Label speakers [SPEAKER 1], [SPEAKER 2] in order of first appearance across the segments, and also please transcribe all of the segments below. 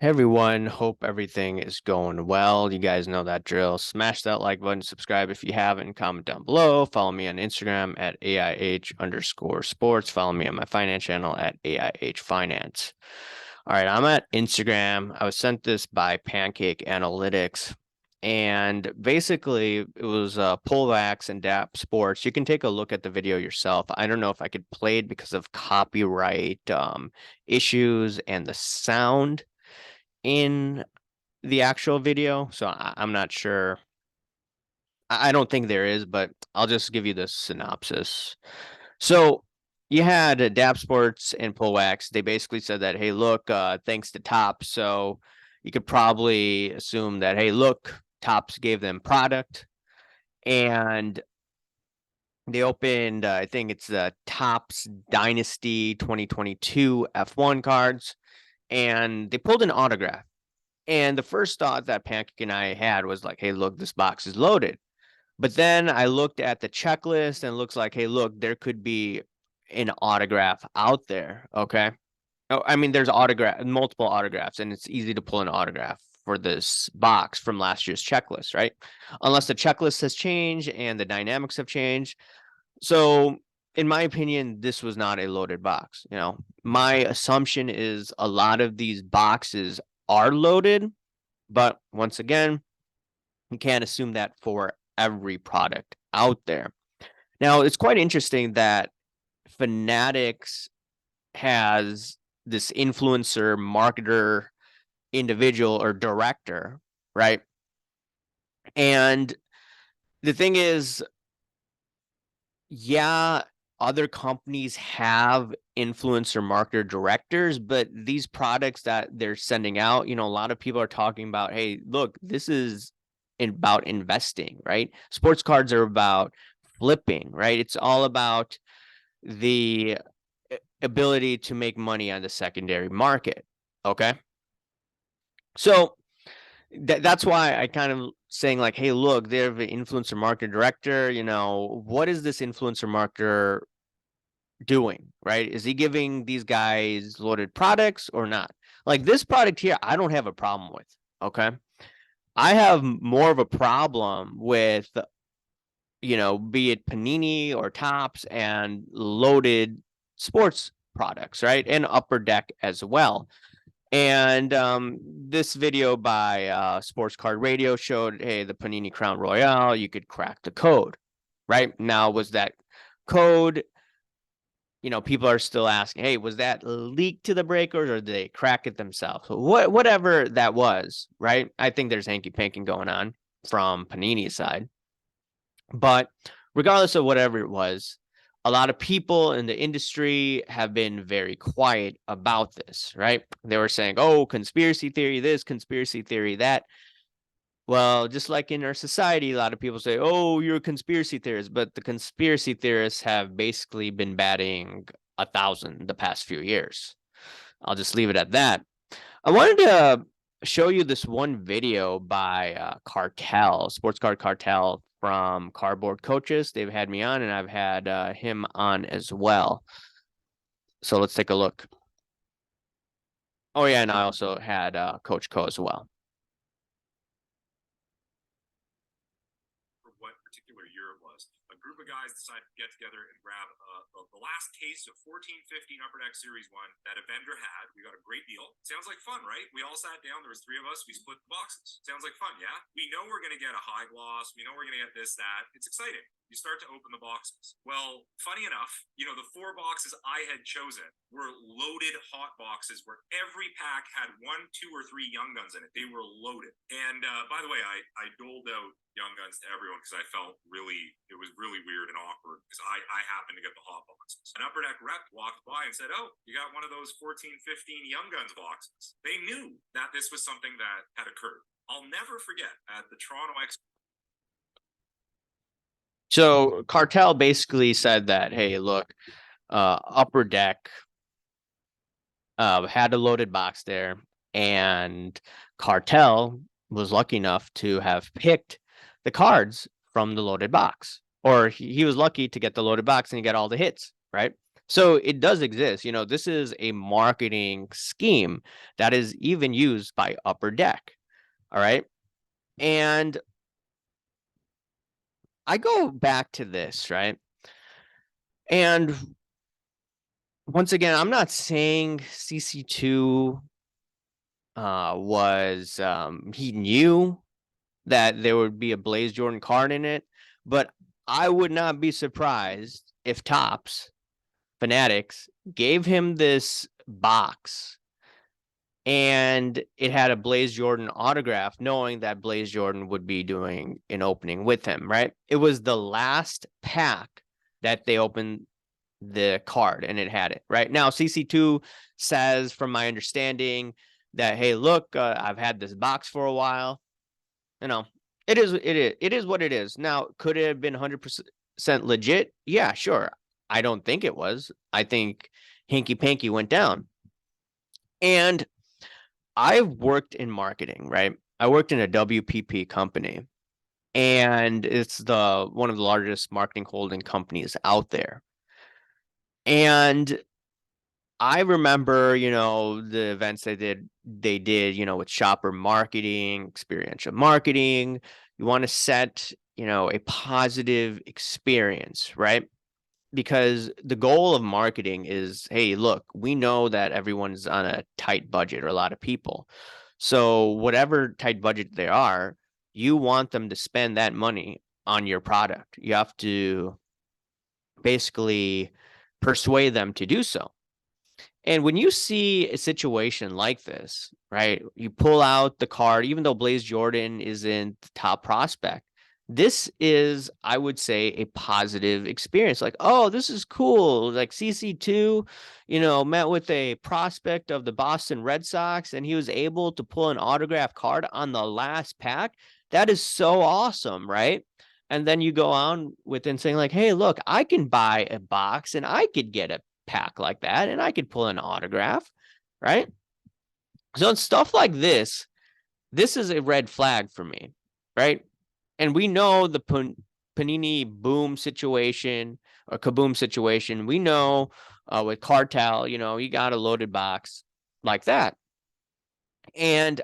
[SPEAKER 1] Hey everyone, hope everything is going well. You guys know that drill. Smash that like button, subscribe if you haven't, comment down below. Follow me on Instagram at AIH_sports. Follow me on my finance channel at AIH Finance. All right, I'm at Instagram. I was sent this by Pancake Analytics. And basically, it was Pullbacks and DAP Sports. You can take a look at the video yourself. I don't know if I could play it because of copyright issues and the sound in the actual video, so I'm not sure. I don't think there is, but I'll just give you the synopsis. So you had DAP Sports and Pullwax. They basically said that, hey, look, thanks to Tops, so you could probably assume that, hey, look, Tops gave them product, and they opened, I think it's the Tops Dynasty 2022 F1 cards, and they pulled an autograph. And the first thought that Pancake and I had was like, hey, look, this box is loaded. But then I looked at the checklist and it looks like, hey, look, there could be an autograph out there. Okay. Oh, I mean, there's multiple autographs, and it's easy to pull an autograph for this box from last year's checklist, right? Unless the checklist has changed and the dynamics have changed. So, in my opinion, this was not a loaded box. My assumption is a lot of these boxes are loaded, but once again, you can't assume that for every product out there. Now, it's quite interesting that Fanatics has this influencer, marketer, individual, or director, right? And the thing is, yeah, other companies have influencer marketer directors, but these products that they're sending out, a lot of people are talking about, hey, look, this is about investing, right? Sports cards are about flipping, right? It's all about the ability to make money on the secondary market. Okay. So that's why I kind of saying like, hey, look, they're the influencer marketer director. What is this influencer marketer doing, right? Is he giving these guys loaded products or not? Like this product here, I don't have a problem with. Okay. I have more of a problem with, be it Panini or Tops and loaded sports products, right? And Upper Deck as well. And this video by Sports Card Radio showed, hey, the Panini Crown Royale, you could crack the code, right? Now, was that code, people are still asking, hey, was that leaked to the breakers or did they crack it themselves? Whatever that was, right? I think there's hanky panking going on from Panini's side. But regardless of whatever it was, a lot of people in the industry have been very quiet about this, right? They were saying, oh, conspiracy theory this, conspiracy theory that. Well, just like in our society, a lot of people say, oh, you're a conspiracy theorist, but the conspiracy theorists have basically been batting 1,000 the past few years. I'll just leave it at that. I wanted to show you this one video by Cartel, Sports Card Cartel from Cardboard Coaches. They've had me on, and I've had him on as well. So let's take a look. Oh, yeah, and I also had Coach Co as well.
[SPEAKER 2] For what particular year it was. A group of guys decided to get together and grab the last case of 14-15 Upper Deck Series 1 that a vendor had. We got a great deal. Sounds like fun, right? We all sat down. There was 3 of us. We split the boxes. Sounds like fun, yeah? We know we're going to get a high gloss. We know we're going to get this, that. It's exciting. You start to open the boxes. Well, funny enough, the 4 boxes I had chosen were loaded hot boxes where every pack had 1, 2, or 3 Young Guns in it. They were loaded. And by the way, I doled out Young Guns to everyone because I felt it was really weird and awkward because I happened to get the hot boxes. An Upper Deck rep walked by and said, oh, you got one of those 14-15 Young Guns boxes. They knew that this was something that had occurred. I'll never forget at the Toronto Expo.
[SPEAKER 1] So Cartel basically said that, hey, look, Upper Deck had a loaded box there, and Cartel was lucky enough to have picked the cards from the loaded box, or he was lucky to get the loaded box and he got all the hits, right? So it does exist. This is a marketing scheme that is even used by Upper Deck. All right. And I go back to this, right? And once again, I'm not saying CC2 was he knew that there would be a Blaze Jordan card in it, but I would not be surprised if Topps Fanatics gave him this box and it had a Blaze Jordan autograph, knowing that Blaze Jordan would be doing an opening with him, right? It was the last pack that they opened the card and it had it, right? Now, CC2 says, from my understanding, that, hey, look, I've had this box for a while. It is what it is. Now, could it have been 100% legit? Yeah, sure. I don't think it was. I think Hinky Panky went down. And I've worked in marketing, right? I worked in a WPP company, and it's one of the largest marketing holding companies out there. And I remember, the events they did, with shopper marketing, experiential marketing. You want to set, a positive experience, right? Because the goal of marketing is, hey, look, we know that everyone's on a tight budget, or a lot of people. So whatever tight budget they are, you want them to spend that money on your product. You have to basically persuade them to do so. And when you see a situation like this, right, you pull out the card, even though Blaze Jordan isn't the top prospect, this is, I would say, a positive experience. Like, oh, this is cool. Like CC2, met with a prospect of the Boston Red Sox, and he was able to pull an autograph card on the last pack. That is so awesome, right? And then you go on within saying, like, hey, look, I can buy a box and I could get a pack like that and I could pull an autograph, right? So it's stuff like this is a red flag for me, right? And we know the Panini boom situation or kaboom situation. We know with Cartel, you got a loaded box like that. And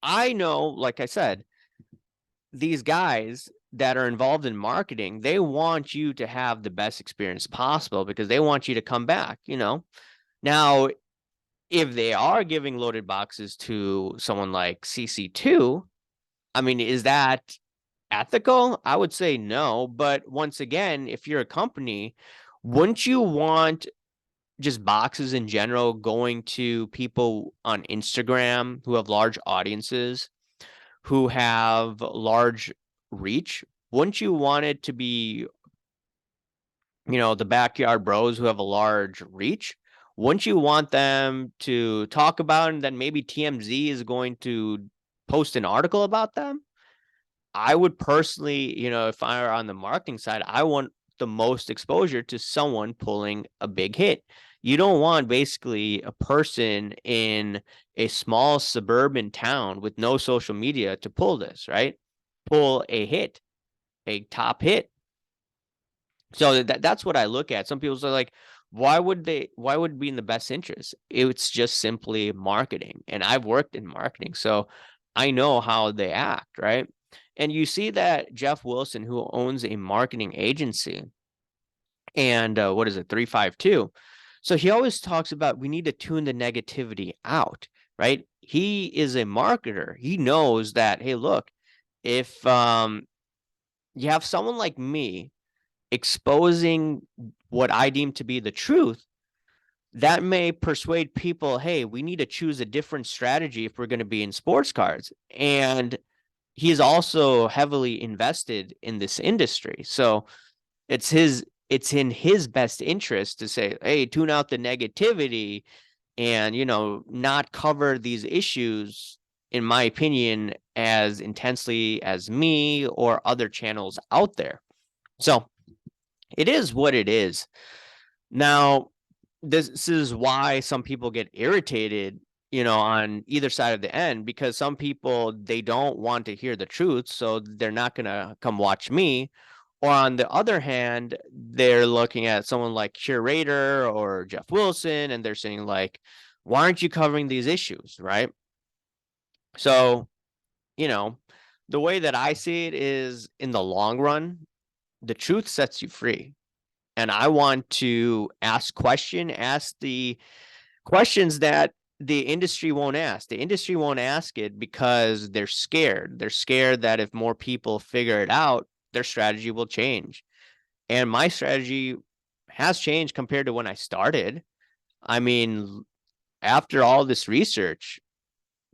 [SPEAKER 1] I know, like I said, these guys that are involved in marketing, they want you to have the best experience possible because they want you to come back. Now, if they are giving loaded boxes to someone like CC2, I mean, is that ethical? I would say no. But once again, if you're a company, wouldn't you want just boxes in general going to people on Instagram who have large audiences, who have large reach? Wouldn't you want it to be, the backyard bros who have a large reach? Wouldn't you want them to talk about it, and then maybe TMZ is going to post an article about them? I would personally, if I were on the marketing side, I want the most exposure to someone pulling a big hit. You don't want basically a person in a small suburban town with no social media to pull this, right? Pull a hit, a top hit. So that's what I look at. Some people say, like, why would it be in the best interest? It's just simply marketing. And I've worked in marketing, so I know how they act, right? And you see that Jeff Wilson, who owns a marketing agency, and what is it, 352? So he always talks about, we need to tune the negativity out, right? He is a marketer. He knows that, hey, look, if you have someone like me exposing what I deem to be the truth, that may persuade people, hey, we need to choose a different strategy if we're going to be in sports cards. And he is also heavily invested in this industry. So it's in his best interest to say, hey, tune out the negativity and, not cover these issues, in my opinion, as intensely as me or other channels out there. So it is what it is. Now, this is why some people get irritated, on either side of the end, because some people, they don't want to hear the truth, so they're not going to come watch me, Or on the other hand, they're looking at someone like Curator or Jeff Wilson, and they're saying like, why aren't you covering these issues, right? So, you know, the way that I see it is in the long run, the truth sets you free. And I want to ask the questions that the industry won't ask. The industry won't ask it because they're scared. They're scared that if more people figure it out, their strategy will change. And my strategy has changed compared to when I started. I mean, after all this research,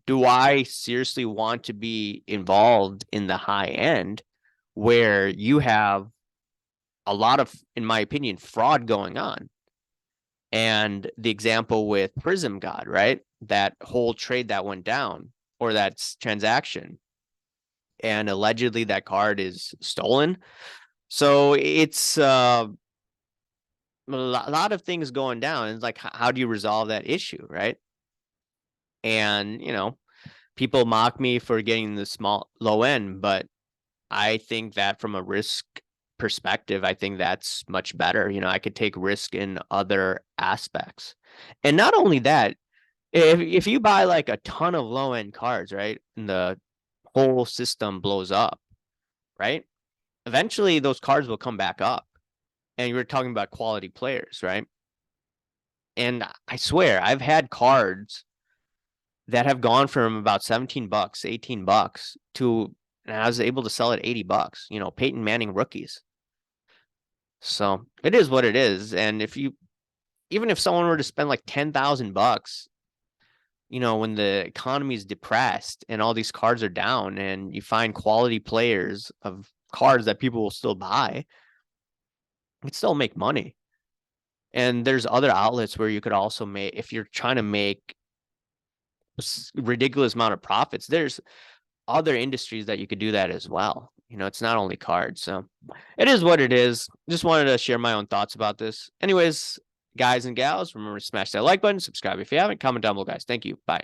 [SPEAKER 1] do I seriously want to be involved in the high end where you have a lot of, in my opinion, fraud going on? And the example with Prism God, right? That whole trade that went down, or that transaction, and allegedly that card is stolen. So it's a lot of things going down. It's like, how do you resolve that issue, right? And people mock me for getting the small low end, but I think that from a risk perspective, I think that's much better. I could take risk in other aspects. And not only that, if you buy like a ton of low end cards, right, and the whole system blows up, right? Eventually those cards will come back up. And you're talking about quality players, right? And I swear, I've had cards that have gone from about 17 bucks, 18 bucks to, and I was able to sell at 80 bucks, Peyton Manning rookies. So it is what it is. And even if someone were to spend like 10,000 bucks, when the economy is depressed and all these cards are down and you find quality players of cards that people will still buy, you can still make money. And there's other outlets where you could also make, if you're trying to make ridiculous amount of profits, there's other industries that you could do that as well. It's not only cards. So it is what it is. Just wanted to share my own thoughts about this. Anyways, guys and gals, remember to smash that like button, subscribe if you haven't, comment down below, guys. Thank you. Bye.